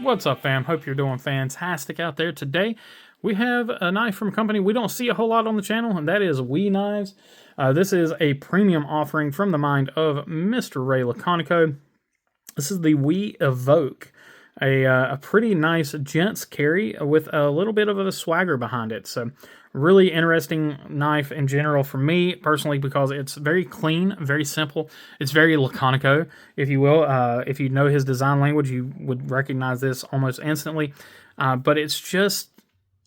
What's up, fam? Hope you're doing fantastic out there. Today, we have a knife from a company we don't see a whole lot on the channel, and that is WE Knives. This is a premium offering from the mind of Mr. Ray Laconico. This is the WE Evoke, a pretty nice gents carry with a little bit of a swagger behind it. So, really interesting knife in general for me personally because it's very clean, very simple. It's very Laconico, if you will. If you know his design language, you would recognize this almost instantly. But it's just,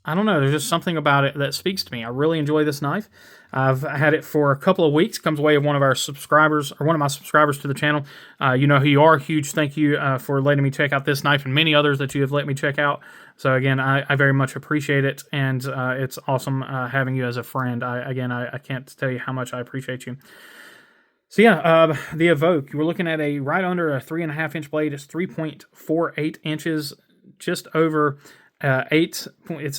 I don't know, there's just something about it that speaks to me. I really enjoy this knife. I've had it for a couple of weeks. Comes away of one of our subscribers, or one of my subscribers to the channel. You know who you are. Huge thank you for letting me check out this knife and many others that you have let me check out. So again, I very much appreciate it, and it's awesome having you as a friend. I can't tell you how much I appreciate you. So yeah, the Evoke, we're looking at a right under a 3.5-inch blade. It's 3.48 inches, just over it's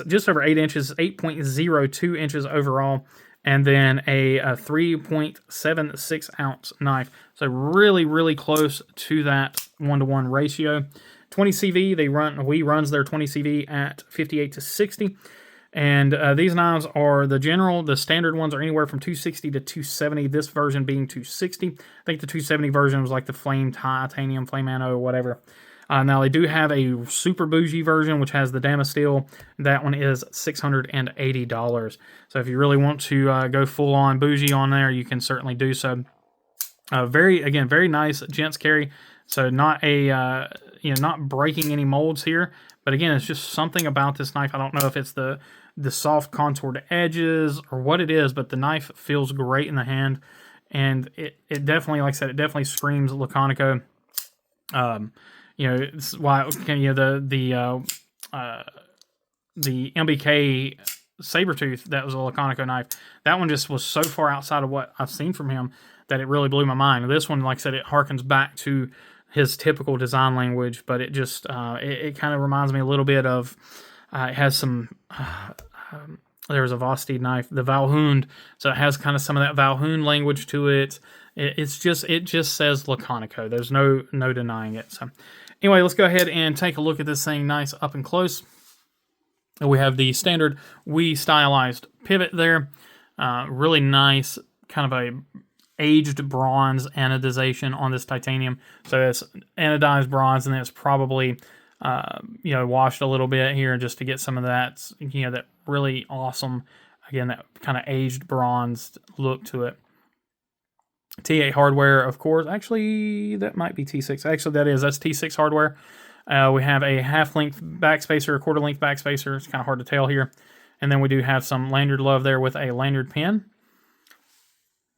just over 8 inches, 8.02 inches overall, and then a 3.76 ounce knife. So really, really close to that 1-to-1 ratio. 20 CV, WE runs their 20 CV at 58 to 60. And these knives are the standard ones are anywhere from 260 to 270, this version being 260. I think the 270 version was like the Flame Titanium, Flame Anno, or whatever. Now, they do have a super bougie version, which has the Damasteel. That one is $680. So if you really want to go full-on bougie on there, you can certainly do so. Very nice gents carry. So not a, not breaking any molds here. But again, it's just something about this knife. I don't know if it's the soft contoured edges or what it is, but the knife feels great in the hand. And it definitely, like I said, it definitely screams Laconico. It's why the MBK Sabertooth, that was a Laconico knife. That one just was so far outside of what I've seen from him that it really blew my mind. This one, like I said, it harkens back to his typical design language, but it just it kind of reminds me a little bit of it has some there's a Vosti knife, the Valhund, so it has kind of some of that Valhund language to it. It just says Laconico. There's no denying it. So anyway, let's go ahead and take a look at this thing nice up and close. We have the standard WE stylized pivot there. Really nice, kind of a aged bronze anodization on this titanium. So it's anodized bronze, and then it's probably washed a little bit here just to get some of that, that really awesome, again, that kind of aged bronzed look to it. T8 hardware, of course. Actually, that might be T6. Actually, that's T6 hardware. We have a half-length backspacer, a quarter-length backspacer. It's kind of hard to tell here. And then we do have some lanyard love there with a lanyard pin.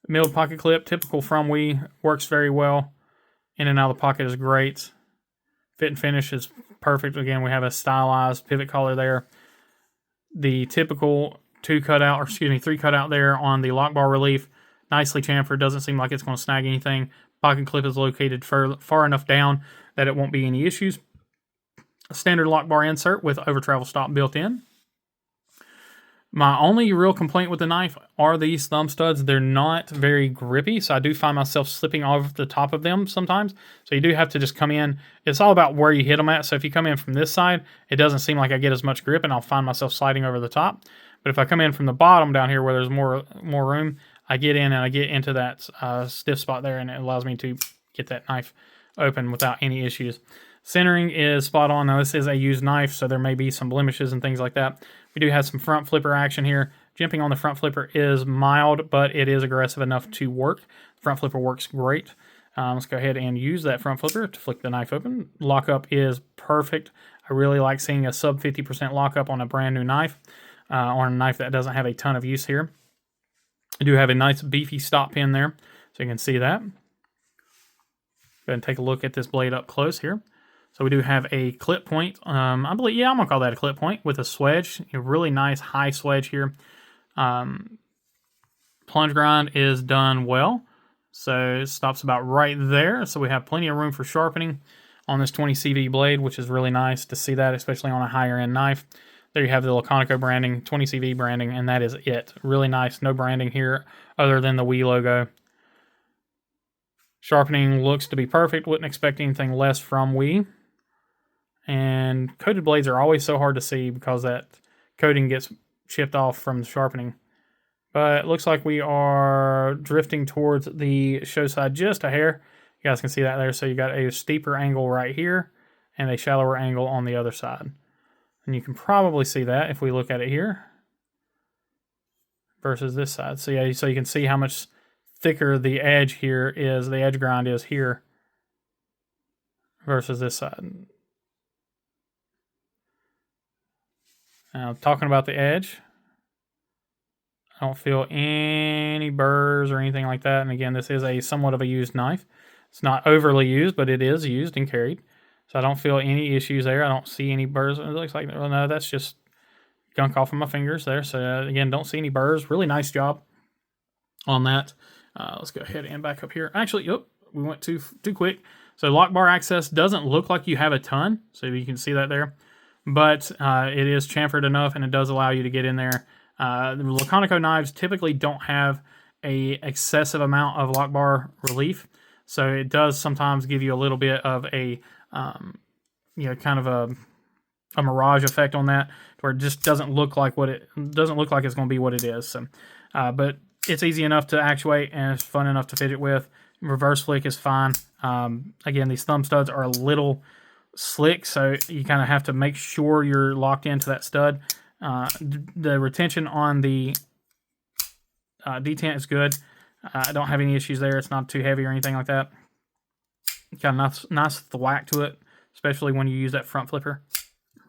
Milled pocket clip, typical from WE, works very well. In and out of the pocket is great. Fit and finish is perfect. Again, we have a stylized pivot collar there. The typical 3 cutout there on the lock bar relief. Nicely chamfered, doesn't seem like it's going to snag anything. Pocket clip is located far enough down that it won't be any issues. A standard lock bar insert with over travel stop built in. My only real complaint with the knife are these thumb studs. They're not very grippy, so I do find myself slipping off the top of them sometimes. So you do have to just come in. It's all about where you hit them at. So if you come in from this side, it doesn't seem like I get as much grip, and I'll find myself sliding over the top. But if I come in from the bottom down here where there's more room, I get in and I get into that stiff spot there, and it allows me to get that knife open without any issues. Centering is spot on. Now, this is a used knife, so there may be some blemishes and things like that. We do have some front flipper action here. Jimping on the front flipper is mild, but it is aggressive enough to work. The front flipper works great. Let's go ahead and use that front flipper to flick the knife open. Lockup is perfect. I really like seeing a sub 50% lockup on a brand new knife, on a knife that doesn't have a ton of use here. I do have a nice beefy stop pin there, so you can see that. Go ahead and take a look at this blade up close here. So we do have a clip point. I believe, I'm going to call that a clip point with a swedge. A really nice high swedge here. Plunge grind is done well. So it stops about right there. So we have plenty of room for sharpening on this 20 CV blade, which is really nice to see that, especially on a higher end knife. There you have the Laconico branding, 20 CV branding, and that is it. Really nice. No branding here other than the WE logo. Sharpening looks to be perfect. Wouldn't expect anything less from WE. And coated blades are always so hard to see because that coating gets chipped off from the sharpening. But it looks like we are drifting towards the show side just a hair. You guys can see that there. So you got a steeper angle right here and a shallower angle on the other side. And you can probably see that if we look at it here versus this side. So yeah, so you can see how much thicker the edge here is, the edge grind is here versus this side. Now, talking about the edge, I don't feel any burrs or anything like that. And again, this is a somewhat of a used knife. It's not overly used, but it is used and carried. So I don't feel any issues there. I don't see any burrs. It looks like, well, no, that's just gunk off of my fingers there. So again, don't see any burrs. Really nice job on that. Let's go ahead and back up here. Actually, we went too quick. So lock bar access doesn't look like you have a ton. So you can see that there. But it is chamfered enough, and it does allow you to get in there. The Laconico knives typically don't have a excessive amount of lock bar relief, so it does sometimes give you a little bit of a, kind of a mirage effect on that, where it just doesn't look like it's going to be what it is. So, but it's easy enough to actuate, and it's fun enough to fidget with. Reverse flick is fine. Again, these thumb studs are a little slick, so you kind of have to make sure you're locked into that stud. The retention on the detent is good. I don't have any issues there. It's not too heavy or anything like that. Got a nice thwack to it, especially when you use that front flipper.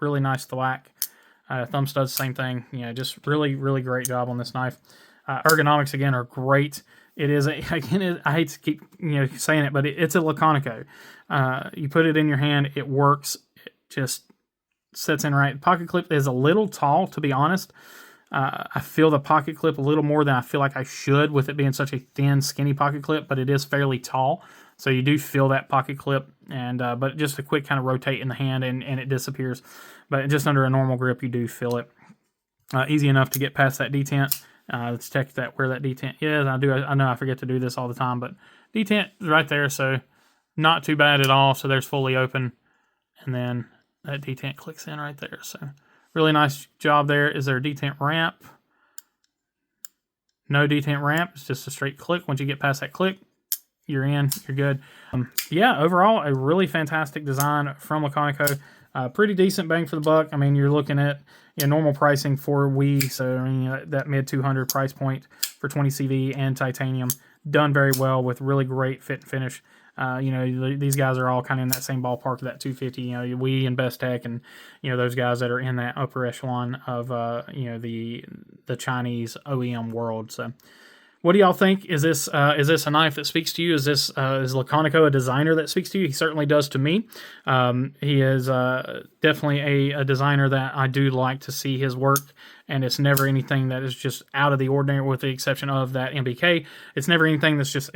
Really nice thwack. Thumb studs, same thing. Just really, really great job on this knife. Ergonomics again are great. It is I hate to keep saying it, but it's a Laconico. You put it in your hand, it works. It just sits in right. Pocket clip is a little tall, to be honest. I feel the pocket clip a little more than I feel like I should, with it being such a thin, skinny pocket clip, but it is fairly tall. So you do feel that pocket clip, and but just a quick kind of rotate in the hand and it disappears. But just under a normal grip, you do feel it. Easy enough to get past that detent. Let's check where that detent is. I know I forget to do this all the time, but detent is right there, so not too bad at all. So there's fully open, and then that detent clicks in right there. So really nice job there. Is there a detent ramp? No detent ramp. It's just a straight click. Once you get past that click, you're in. You're good. Yeah, overall, a really fantastic design from Laconico. Pretty decent bang for the buck. I mean, you're looking at normal pricing for Wii, so I mean, that mid 200 price point for 20 CV and titanium. Done very well with really great fit and finish. These guys are all kind of in that same ballpark of that 250. Wii and Best Tech, and those guys that are in that upper echelon of the Chinese OEM world. So, what do y'all think? Is this a knife that speaks to you? Is Laconico a designer that speaks to you? He certainly does to me. He is definitely a designer that I do like to see his work, and it's never anything that is just out of the ordinary, with the exception of that MBK. It's never anything that's just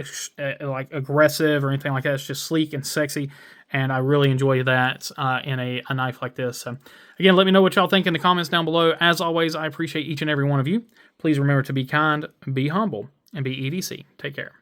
like aggressive or anything like that. It's just sleek and sexy, and I really enjoy that in a knife like this. So, again, let me know what y'all think in the comments down below. As always, I appreciate each and every one of you. Please remember to be kind, be humble, and be EDC. Take care.